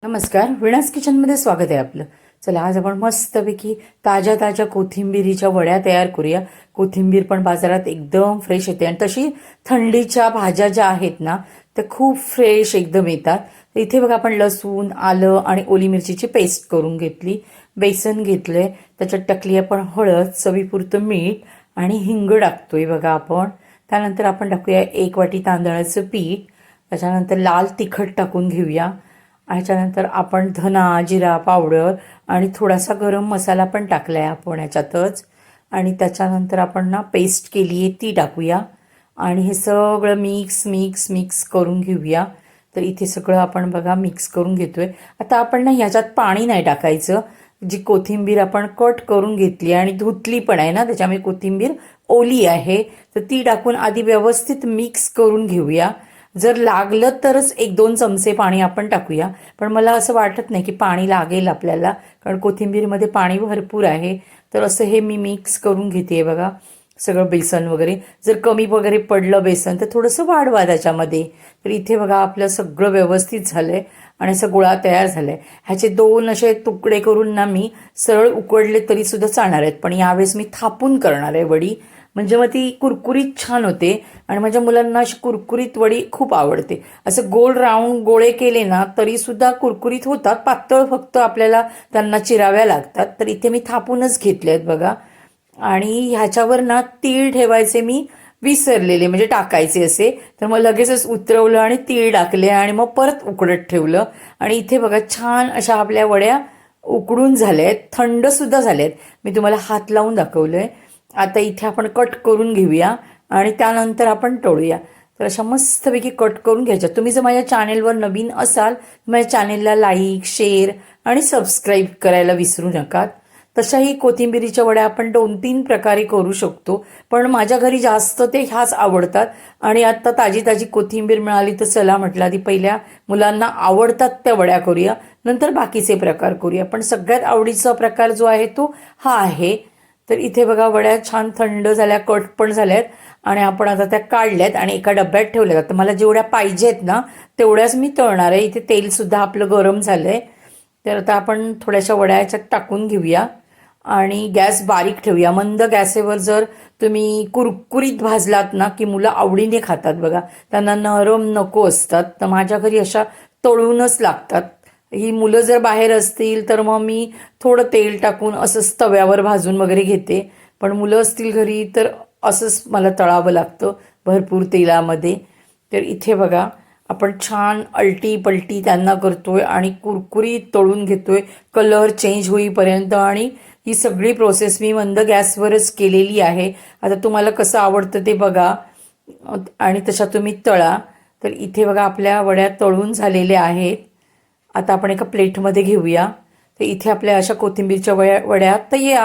नमस्कार, विणास किचनमध्ये स्वागत आहे आपलं. चला, आज आपण मस्तपैकी ताज्या ताज्या कोथिंबिरीच्या वड्या तयार करूया. कोथिंबीर पण बाजारात एकदम फ्रेश येते आणि तशी थंडीच्या भाज्या ज्या आहेत ना त्या खूप फ्रेश एकदम येतात. तर इथे बघा, आपण लसूण, आलं आणि ओली मिरचीची पेस्ट करून घेतली. बेसन घेतलंय, त्याच्यात टाकली आपण हळद, चवीपुरतं मीठ आणि हिंग टाकतोय बघा आपण. त्यानंतर आपण टाकूया 1 वाटी तांदळाचं पीठ. त्याच्यानंतर लाल तिखट टाकून घेऊया. ह्याच्यानंतर आपण धना, जिरा पावडर आणि थोडासा गरम मसाला पण टाकला आहे आपण ह्याच्यातच. आणि त्याच्यानंतर आपण ना पेस्ट केली आहे ती टाकूया आणि हे सगळं मिक्स मिक्स मिक्स करून घेऊया. तर इथे सगळं आपण बघा मिक्स करून घेतोय. आता आपण ना ह्याच्यात पाणी नाही टाकायचं. जी कोथिंबीर आपण कट करून घेतली आणि धुतली पण आहे ना, त्याच्यामुळे कोथिंबीर ओली आहे, तर ती टाकून आधी व्यवस्थित मिक्स करून घेऊया. जर लागलं तरच 1-2 चमचे पाणी आपण टाकूया, पण मला असं वाटत नाही की पाणी लागेल आपल्याला, कारण कोथिंबीरमध्ये पाणी भरपूर आहे. तर असं हे मी मिक्स करून घेते बघा सगळं बेसन वगैरे. जर कमी वगैरे पडलं बेसन तर थोडंसं वाढवा त्याच्यामध्ये. तर इथे बघा आपलं सगळं व्यवस्थित झालंय आणि असा गोळा तयार झालाय. ह्याचे 2 असे तुकडे करून ना मी सरळ उकडले तरी सुद्धा चालणार आहेत, पण यावेळेस मी थापून करणार आहे वडी. म्हणजे मग ती कुरकुरीत छान होते आणि माझ्या मुलांना अशी कुरकुरीत वडी खूप आवडते. असं गोल राऊंड गोळे केले ना तरी सुद्धा कुरकुरीत होतात, पातळ फक्त आपल्याला त्यांना चिराव्या लागतात. तर इथे मी थापूनच घेतले आहेत बघा. आणि ह्याच्यावर ना तीळ ठेवायचे मी विसरलेले, म्हणजे टाकायचे असे, तर मग लगेचच उतरवलं आणि तीळ टाकले आणि मग परत उकडत ठेवलं. आणि इथे बघा छान अशा आपल्या वड्या उकडून झाल्या आहेत, थंड सुद्धा झाल्या आहेत. मी तुम्हाला हात लावून दाखवलंय. आता इथे आपण कट करून घेऊया आणि त्यानंतर आपण तळूया. तर अशा मस्तपैकी कट करून घ्यायच्या. तुम्ही जर माझ्या चॅनेलवर नवीन असाल तर माझ्या चॅनेलला लाईक, शेअर आणि सबस्क्राईब करायला विसरू नका. तशाही कोथिंबिरीच्या वड्या आपण 2-3 प्रकारे करू शकतो, पण माझ्या घरी जास्त ते ह्याच आवडतात. आणि आता ताजी ताजी कोथिंबीर मिळाली तर चला म्हटलं आधी पहिल्या मुलांना आवडतात त्या वड्या करूया, नंतर बाकीचे प्रकार करूया. पण सगळ्यात आवडीचा प्रकार जो आहे तो हा आहे. तर इथे बघा वड्या छान थंड झाल्या, कट पण झाल्यात आणि आपण आता त्या काढल्यात आणि एका डब्यात ठेवल्यात. तर मला जेवढ्या पाहिजेत ना तेवढ्याच मी तळणार आहे. इथे तेलसुद्धा आपलं गरम झालंय. तर आता आपण थोड्याशा वड्या याच्यात टाकून घेऊया आणि गॅस बारीक ठेवूया. मंद गॅसेवर जर तुम्ही कुरकुरीत भाजलात ना की मुलं आवडीने खातात बघा. त्यांना नरम नको असतात, तर माझ्या घरी अशा तळूनच लागतात. ही मुलं जर बाहेर असतील तर मग मी थोडं तेल टाकून असंच तव्यावर भाजून वगैरे घेते, पण मुलं असतील घरी तर असंच मला तळावं लागतं भरपूर तेलामध्ये. तर इथे बघा आपण छान अलटी पलटी त्यांना करतोय आणि कुरकुरीत तळून घेतोय कलर चेंज होईपर्यंत. आणि ही सगळी प्रोसेस मी मंद गॅसवरच केलेली आहे. आता तुम्हाला कसं आवडतं ते बघा आणि तशा तुम्ही तळा. तर इथे बघा आपल्या वड्या तळून झालेल्या आहेत. आता आपण एका प्लेटमध्ये घेऊया. तर इथे आपल्या अशा कोथिंबीरच्या वड्या तयार.